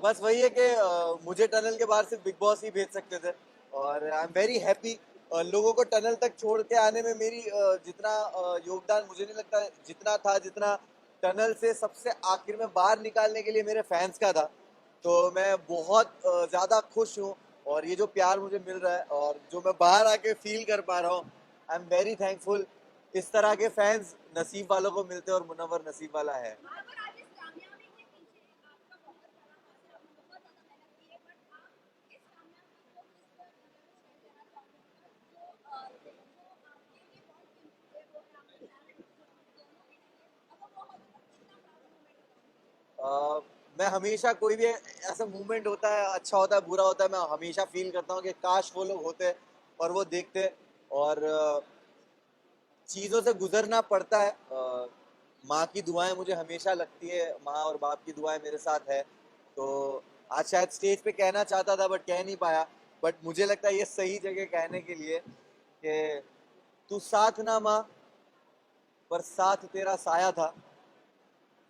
बस वही है कि मुझे टनल के बाहर सिर्फ बिग बॉस ही भेज सकते थे और आई एम वेरी हैप्पी। लोगों को टनल तक छोड़ के आने में मेरी जितना योगदान मुझे नहीं लगता जितना था, जितना टनल से सबसे आखिर में बाहर निकालने के लिए मेरे फैंस का था। तो मैं बहुत ज़्यादा खुश हूँ और ये जो प्यार मुझे मिल रहा है और जो मैं बाहर आके फील कर पा रहा हूँ, आई एम वेरी थैंकफुल। इस तरह के फैंस नसीब वालों को मिलते हैं और मुनव्वर नसीब वाला है। अ, मैं हमेशा कोई भी ऐसा मूवमेंट होता है, अच्छा होता है बुरा होता है, मैं हमेशा फील करता हूँ कि काश वो लोग होते और वो देखते। और चीज़ों से गुजरना पड़ता है। माँ की दुआएं मुझे हमेशा लगती है, माँ और बाप की दुआएं मेरे साथ है। तो आज शायद स्टेज पे कहना चाहता था बट कह नहीं पाया। बट मुझे लगता है ये सही जगह कहने के लिए कि तू साथ ना माँ, पर साथ तेरा साया था।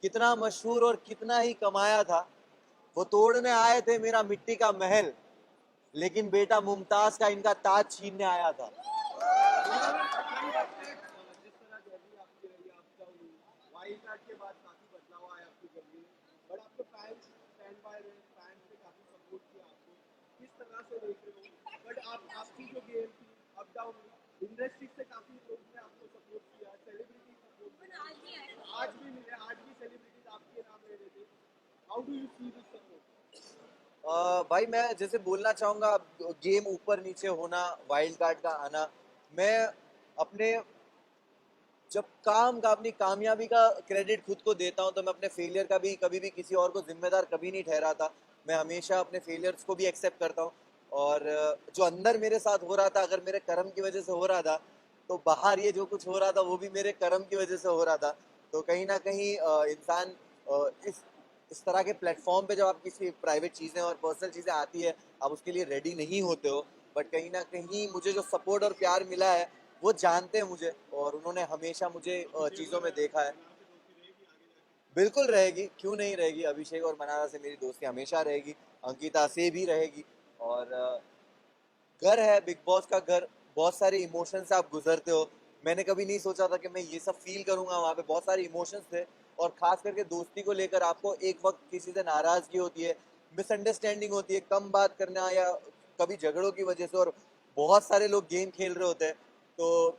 कितना मशहूर और कितना ही कमाया था। वो तोड़ने आए थे मेरा मिट्टी का महल, लेकिन बेटा मुमताज का इनका ताज छीनने आया था। जिस तरह जर्नी आपकी रही आपका वाइल्ड कार्ड के बाद काफी बदलाव आया आपकी जर्नी में, बट आपके फैंस स्टैंड बाय रहे, फैंस ने काफी सपोर्ट किया आपको। किस तरह से देख रहे हो? बट आप आपकी जो गेम थी अप डाउन हुई, इंडस्ट्री से काफी लोगों ने आपको सपोर्ट किया, सेलिब्रिटी सपोर्ट किया, आज भी मिले, आज भी सेलिब्रिटीज आपके नाम ले रहे थे। How do you see this support? भाई मैं जैसे बोलना चाहूंगा, गेम ऊपर नीचे होना, वाइल्ड कार्ड का आना, मैं अपने जब काम का अपनी कामयाबी का क्रेडिट खुद को देता हूं तो मैं अपने फेलियर का भी कभी भी किसी और को जिम्मेदार कभी नहीं ठहराता। मैं हमेशा अपने फेलियर्स को भी एक्सेप्ट करता हूं। और जो अंदर मेरे साथ हो रहा था, अगर मेरे कर्म की वजह से हो रहा था, तो बाहर ये जो कुछ हो रहा था वो भी मेरे कर्म की वजह से हो रहा था। तो कहीं ना कहीं इंसान इस तरह के प्लेटफॉर्म पे जब आप किसी प्राइवेट चीज़ें और पर्सनल चीज़ें आती है, आप उसके लिए रेडी नहीं होते हो। बट कहीं ना कहीं मुझे जो सपोर्ट और प्यार मिला है वो जानते हैं मुझे, और उन्होंने हमेशा मुझे चीज़ों में देखा है। बिल्कुल रहेगी, क्यों नहीं रहेगी। अभिषेक और मनारा से मेरी दोस्ती हमेशा रहेगी, अंकिता से भी रहेगी। और घर है बिग बॉस का घर, बहुत सारे इमोशंस से आप गुजरते हो। मैंने कभी नहीं सोचा था कि मैं ये सब फील करूंगा। वहाँ पे बहुत सारे इमोशंस थे, और खास करके दोस्ती को लेकर आपको एक वक्त किसी से नाराजगी होती है, मिसअंडरस्टैंडिंग होती है, कम बात करना या कभी झगड़ों की वजह से, और बहुत सारे लोग गेम खेल रहे होते हैं। तो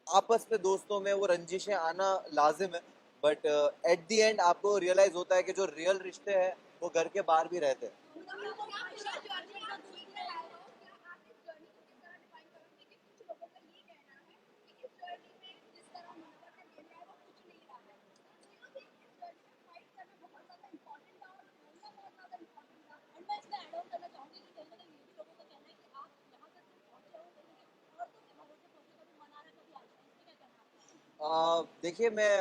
आपस में दोस्तों में वो रंजिशें आना लाजिम है। बट एट द एंड आपको रियलाइज होता है कि जो रियल रिश्ते हैं वो घर के बाहर भी रहते हैं। देखिए मैं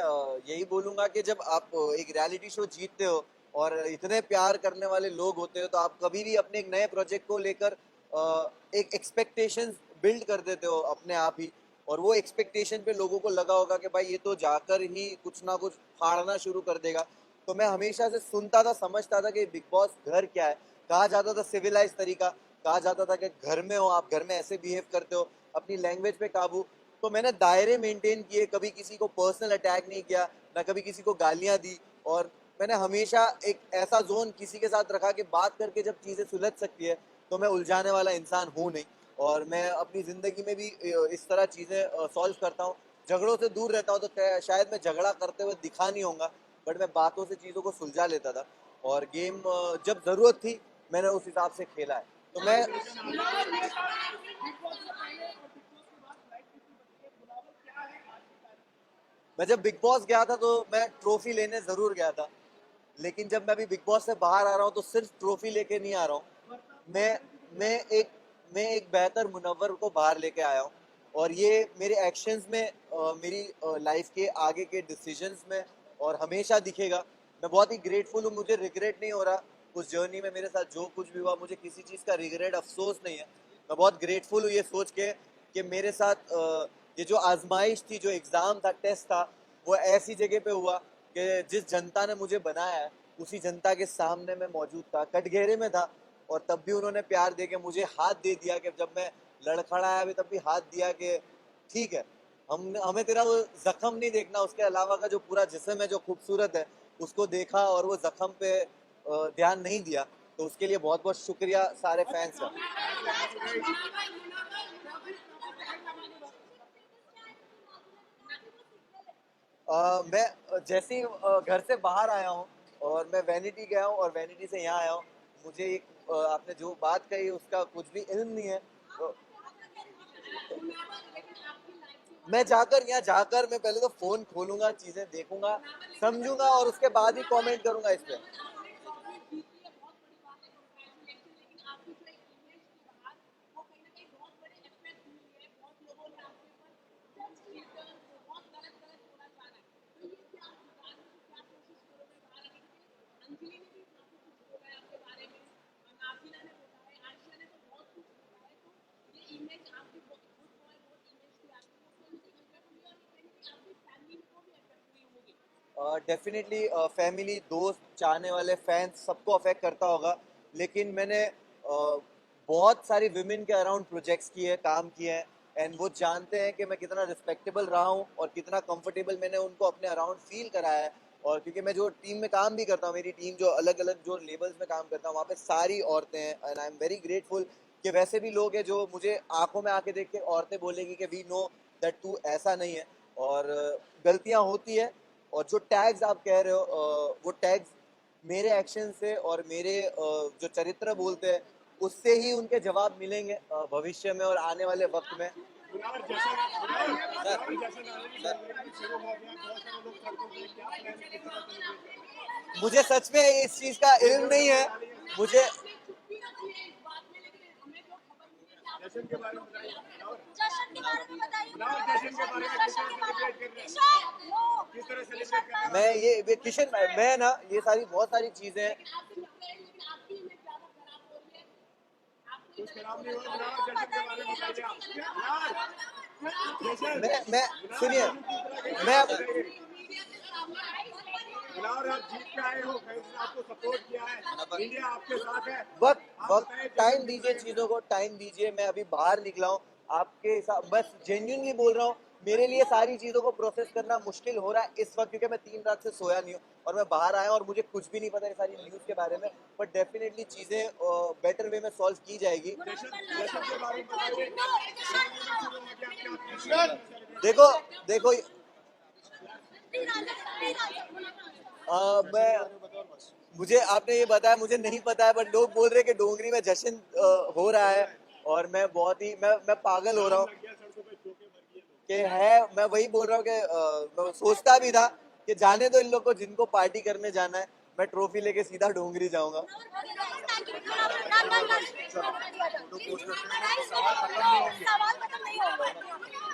यही बोलूंगा कि जब आप एक रियलिटी शो जीतते हो और इतने प्यार करने वाले लोग होते हो, तो आप कभी भी अपने एक नए प्रोजेक्ट को लेकर एक एक्सपेक्टेशंस बिल्ड कर देते हो अपने आप ही। और वो एक्सपेक्टेशन पे लोगों को लगा होगा कि भाई ये तो जाकर ही कुछ ना कुछ फाड़ना शुरू कर देगा। तो मैं हमेशा से सुनता था, समझता था कि बिग बॉस घर क्या है। कहा जाता था सिविलाइज तरीका, कहा जाता था कि घर में हो आप, घर में ऐसे बिहेव करते हो, अपनी लैंग्वेज पे काबू। तो मैंने दायरे मेंटेन किए, कभी किसी को पर्सनल अटैक नहीं किया, ना कभी किसी को गालियां दी। और मैंने हमेशा एक ऐसा जोन किसी के साथ रखा कि बात करके जब चीज़ें सुलझ सकती है, तो मैं उलझाने वाला इंसान हूँ नहीं। और मैं अपनी ज़िंदगी में भी इस तरह चीज़ें सॉल्व करता हूँ। झगड़ों से दूर रहता हूँ, तो शायद मैं झगड़ा करते हुए दिखा नहीं होगा, बट मैं बातों से चीज़ों को सुलझा लेता था। और गेम जब ज़रूरत थी मैंने उस हिसाब से खेला है। तो मैं जब बिग बॉस गया था तो मैं ट्रॉफी लेने ज़रूर गया था, लेकिन जब मैं अभी बिग बॉस से बाहर आ रहा हूँ तो सिर्फ ट्रॉफी लेके नहीं आ रहा हूँ। मैं मैं एक मैं एक बेहतर मुनव्वर को बाहर लेके आया हूँ। और ये मेरे एक्शंस में, मेरी लाइफ के आगे के डिसीजंस में और हमेशा दिखेगा। मैं बहुत ही ग्रेटफुल हूँ, मुझे रिग्रेट नहीं हो रहा। उस जर्नी में मेरे साथ जो कुछ भी हुआ, मुझे किसी चीज़ का रिग्रेट, अफसोस नहीं है। मैं बहुत ग्रेटफुल हूँ ये सोच के कि मेरे साथ ये जो आजमाइश थी, जो एग्ज़ाम था, टेस्ट था, वो ऐसी जगह पे हुआ कि जिस जनता ने मुझे बनाया है उसी जनता के सामने मैं मौजूद था, कटघरे में था, और तब भी उन्होंने प्यार दे के मुझे हाथ दे दिया, कि जब मैं लड़खड़ाया भी तब भी हाथ दिया कि ठीक है, हमें तेरा वो जख्म नहीं देखना, उसके अलावा का जो पूरा जिस्म है जो खूबसूरत है उसको देखा, और वो जख्म पे ध्यान नहीं दिया। तो उसके लिए बहुत बहुत शुक्रिया सारे फैंस का। मैं जैसे ही घर से बाहर आया हूँ और मैं वैनिटी गया हूँ और वैनिटी से यहाँ आया हूँ, मुझे एक आपने जो बात कही उसका कुछ भी इल्म नहीं है। यहाँ जाकर मैं पहले तो फोन खोलूंगा, चीजें देखूंगा, समझूंगा, और उसके बाद ही कमेंट करूंगा इस पे। डेफिनेटली फैमिली, दोस्त, चाहने वाले फैंस सबको अफेक्ट करता होगा, लेकिन मैंने बहुत सारी विमेन के अराउंड प्रोजेक्ट्स किए, काम किए हैं, एंड वो जानते हैं कि मैं कितना रिस्पेक्टेबल रहा हूँ और कितना कंफर्टेबल मैंने उनको अपने अराउंड फील कराया है। और क्योंकि मैं जो टीम में काम भी करता हूँ, मेरी टीम जो अलग अलग जो लेवल्स में काम करता हूँ, वहाँ पे सारी औरतें हैं, and I am very grateful कि वैसे भी लोग हैं जो मुझे आंखों में आके देख के औरतें बोलेगी कि वी नो दैट तू ऐसा नहीं है। और गलतियाँ होती है, और जो टैग्स आप कह रहे हो वो टैग्स मेरे एक्शन से और मेरे जो चरित्र बोलते हैं उससे ही उनके जवाब मिलेंगे भविष्य में और आने वाले वक्त में। मुनावर जैसे मुनावर जैसे नारे शुरू हो गया, बहुत सारे लोग सड़कों पे, क्या प्लान किस तरह से मुझे सच में इस चीज का इल्म नहीं है। मुझे जश्न के बारे में बताइए। जश्न के बारे में बताइए। मुनावर जश्न के बारे में किस तरह सेलिब्रेट कर रहे हैं? किस तरह सेलिब्रेट कर रहे हैं? मैं ये किशन मैं ना ये सारी बहुत सारी चीजें कुछ खराब नहीं हुआ। मुनावर जश्न के बारे में बताइए आप। जश्न मैं सुनिए, मैं मुनावर आप जीत के आए हो, फैंस ने आपको सपोर्ट किया है, इंडिया आपके साथ है। वक्त वक्त टाइम दीजिए, चीजों को टाइम दीजिए। मैं अभी बाहर निकला हूँ, आपके हिसाब बस जेन्युइनली बोल रहा हूँ, मेरे लिए सारी चीजों को प्रोसेस करना मुश्किल हो रहा है इस वक्त, क्योंकि मैं 3 रात से सोया नहीं हूँ और मैं बाहर आया हूँ और मुझे कुछ भी नहीं पता ये सारी न्यूज के बारे में। बट डेफिनेटली चीजें बेटर वे में सॉल्व की जाएगी। जश्न के बारे में बताइए। देखो देखो मैं मुझे आपने ये बताया, मुझे नहीं पता है, बट लोग बोल रहे हैं कि डोंगरी में जश्न हो रहा है, और मैं बहुत ही मैं पागल हो रहा हूँ कि है। मैं वही बोल रहा हूँ कि मैं सोचता भी था कि जाने दो इन लोग को, जिनको पार्टी करने जाना है, मैं ट्रॉफी लेके सीधा डोंगरी जाऊंगा। सवाल खत्म नहीं होंगे।